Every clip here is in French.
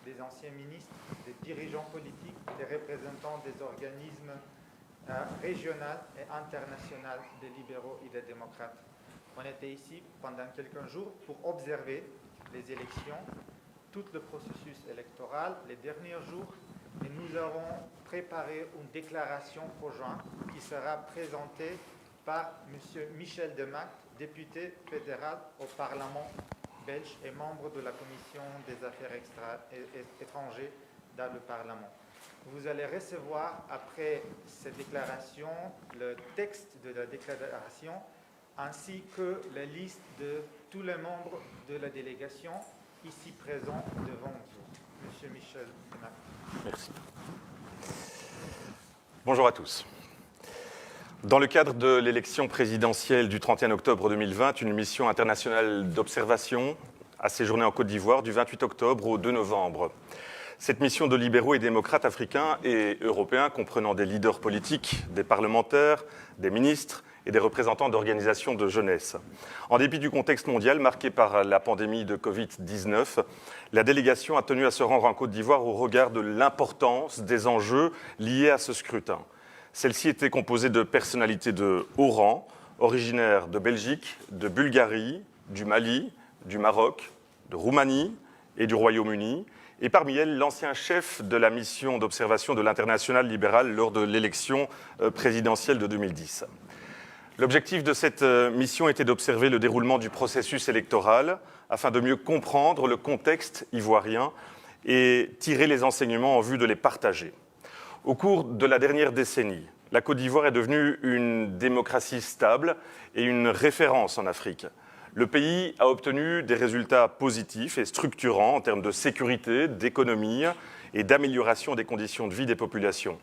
des anciens ministres, des dirigeants politiques, des représentants des organismes régionaux et internationaux des libéraux et des démocrates. On était ici pendant quelques jours pour observer les élections, tout le processus électoral, les derniers jours, et nous avons préparé une déclaration conjointe qui sera présentée par M. Michel Demact, député fédéral au Parlement belge et membre de la Commission des Affaires étrangères dans le Parlement. Vous allez recevoir, après cette déclaration, le texte de la déclaration, ainsi que la liste de tous les membres de la délégation ici présents devant vous. Monsieur Michel Demact. Merci. Bonjour à tous. Dans le cadre de l'élection présidentielle du 31 octobre 2020, une mission internationale d'observation a séjourné en Côte d'Ivoire du 28 octobre au 2 novembre. Cette mission de libéraux et démocrates africains et européens, comprenant des leaders politiques, des parlementaires, des ministres et des représentants d'organisations de jeunesse. En dépit du contexte mondial marqué par la pandémie de Covid-19, la délégation a tenu à se rendre en Côte d'Ivoire au regard de l'importance des enjeux liés à ce scrutin. Celle-ci était composée de personnalités de haut rang, originaires de Belgique, de Bulgarie, du Mali, du Maroc, de Roumanie et du Royaume-Uni, et parmi elles, l'ancien chef de la mission d'observation de l'Internationale libérale lors de l'élection présidentielle de 2010. L'objectif de cette mission était d'observer le déroulement du processus électoral afin de mieux comprendre le contexte ivoirien et tirer les enseignements en vue de les partager. Au cours de la dernière décennie, la Côte d'Ivoire est devenue une démocratie stable et une référence en Afrique. Le pays a obtenu des résultats positifs et structurants en termes de sécurité, d'économie et d'amélioration des conditions de vie des populations.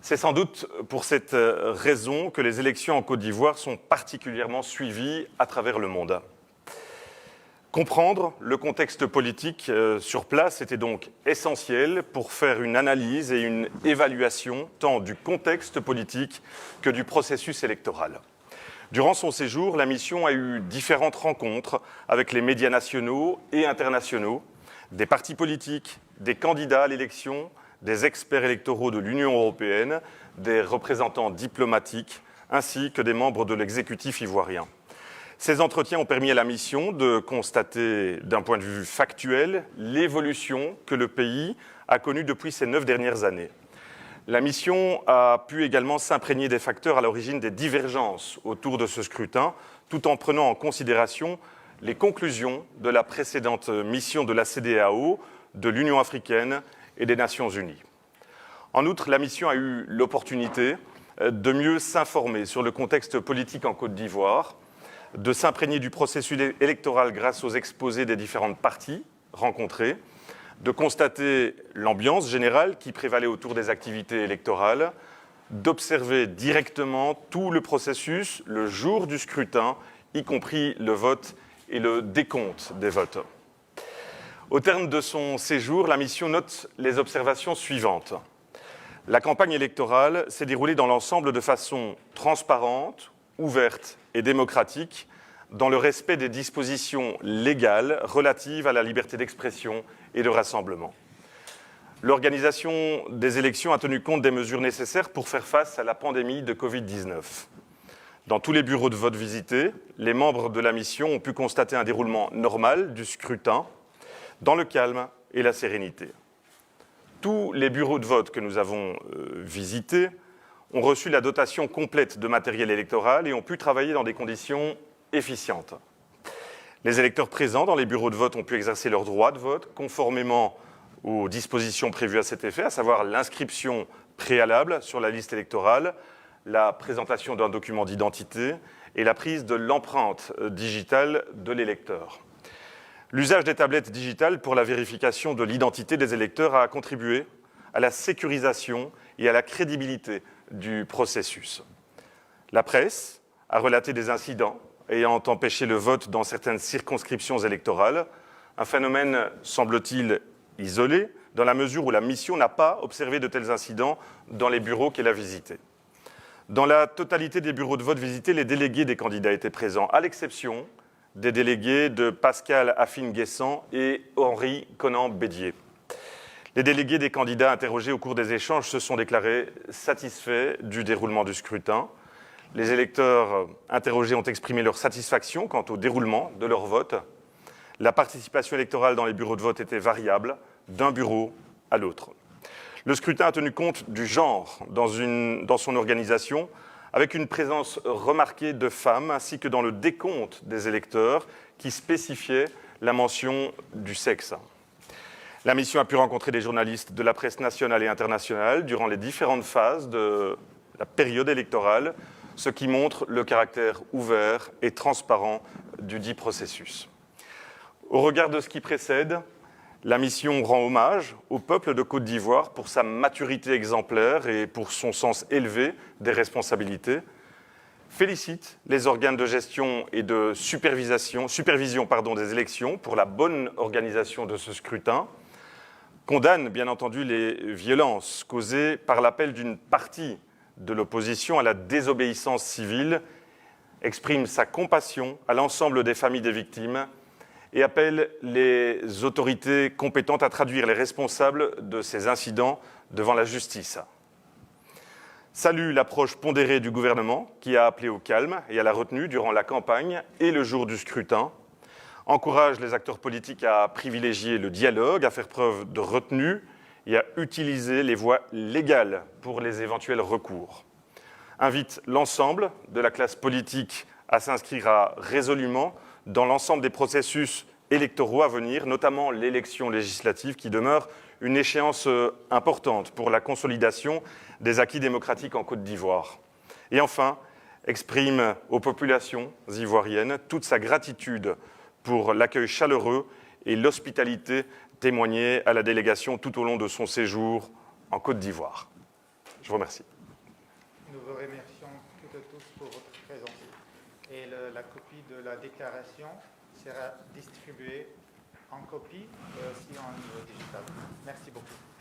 C'est sans doute pour cette raison que les élections en Côte d'Ivoire sont particulièrement suivies à travers le monde. Comprendre le contexte politique sur place était donc essentiel pour faire une analyse et une évaluation tant du contexte politique que du processus électoral. Durant son séjour, la mission a eu différentes rencontres avec les médias nationaux et internationaux, des partis politiques, des candidats à l'élection, des experts électoraux de l'Union européenne, des représentants diplomatiques, ainsi que des membres de l'exécutif ivoirien. Ces entretiens ont permis à la mission de constater, d'un point de vue factuel, l'évolution que le pays a connue depuis ces 9 dernières années. La mission a pu également s'imprégner des facteurs à l'origine des divergences autour de ce scrutin, tout en prenant en considération les conclusions de la précédente mission de la CEDEAO, de l'Union africaine et des Nations unies. En outre, la mission a eu l'opportunité de mieux s'informer sur le contexte politique en Côte d'Ivoire, de s'imprégner du processus électoral grâce aux exposés des différentes parties rencontrées, de constater l'ambiance générale qui prévalait autour des activités électorales, d'observer directement tout le processus le jour du scrutin, y compris le vote et le décompte des votes. Au terme de son séjour, la mission note les observations suivantes. La campagne électorale s'est déroulée dans l'ensemble de façon transparente, ouverte et démocratique, dans le respect des dispositions légales relatives à la liberté d'expression et de rassemblement. L'organisation des élections a tenu compte des mesures nécessaires pour faire face à la pandémie de Covid-19. Dans tous les bureaux de vote visités, les membres de la mission ont pu constater un déroulement normal du scrutin, dans le calme et la sérénité. Tous les bureaux de vote que nous avons visités ont reçu la dotation complète de matériel électoral et ont pu travailler dans des conditions efficientes. Les électeurs présents dans les bureaux de vote ont pu exercer leur droit de vote conformément aux dispositions prévues à cet effet, à savoir l'inscription préalable sur la liste électorale, la présentation d'un document d'identité et la prise de l'empreinte digitale de l'électeur. L'usage des tablettes digitales pour la vérification de l'identité des électeurs a contribué à la sécurisation et à la crédibilité du processus. La presse a relaté des incidents ayant empêché le vote dans certaines circonscriptions électorales, un phénomène, semble-t-il, isolé, dans la mesure où la mission n'a pas observé de tels incidents dans les bureaux qu'elle a visités. Dans la totalité des bureaux de vote visités, les délégués des candidats étaient présents, à l'exception des délégués de Pascal Affine-Guessant et Henri Conan-Bédier. Les délégués des candidats interrogés au cours des échanges se sont déclarés satisfaits du déroulement du scrutin. Les électeurs interrogés ont exprimé leur satisfaction quant au déroulement de leur vote. La participation électorale dans les bureaux de vote était variable d'un bureau à l'autre. Le scrutin a tenu compte du genre dans son organisation, avec une présence remarquée de femmes, ainsi que dans le décompte des électeurs qui spécifiait la mention du sexe. La mission a pu rencontrer des journalistes de la presse nationale et internationale durant les différentes phases de la période électorale, ce qui montre le caractère ouvert et transparent du dit processus. Au regard de ce qui précède, la mission rend hommage au peuple de Côte d'Ivoire pour sa maturité exemplaire et pour son sens élevé des responsabilités, félicite les organes de gestion et de supervision des élections pour la bonne organisation de ce scrutin, condamne bien entendu les violences causées par l'appel d'une partie de l'opposition à la désobéissance civile, exprime sa compassion à l'ensemble des familles des victimes et appelle les autorités compétentes à traduire les responsables de ces incidents devant la justice. Salue l'approche pondérée du gouvernement qui a appelé au calme et à la retenue durant la campagne et le jour du scrutin, encourage les acteurs politiques à privilégier le dialogue, à faire preuve de retenue et à utiliser les voies légales pour les éventuels recours. Invite l'ensemble de la classe politique à s'inscrire résolument dans l'ensemble des processus électoraux à venir, notamment l'élection législative qui demeure une échéance importante pour la consolidation des acquis démocratiques en Côte d'Ivoire. Et enfin, exprime aux populations ivoiriennes toute sa gratitude pour l'accueil chaleureux et l'hospitalité témoignée à la délégation tout au long de son séjour en Côte d'Ivoire. Je vous remercie. Nous vous remercions toutes et tous pour votre présence. Et la copie de la déclaration sera distribuée en copie et aussi en digital. Merci beaucoup.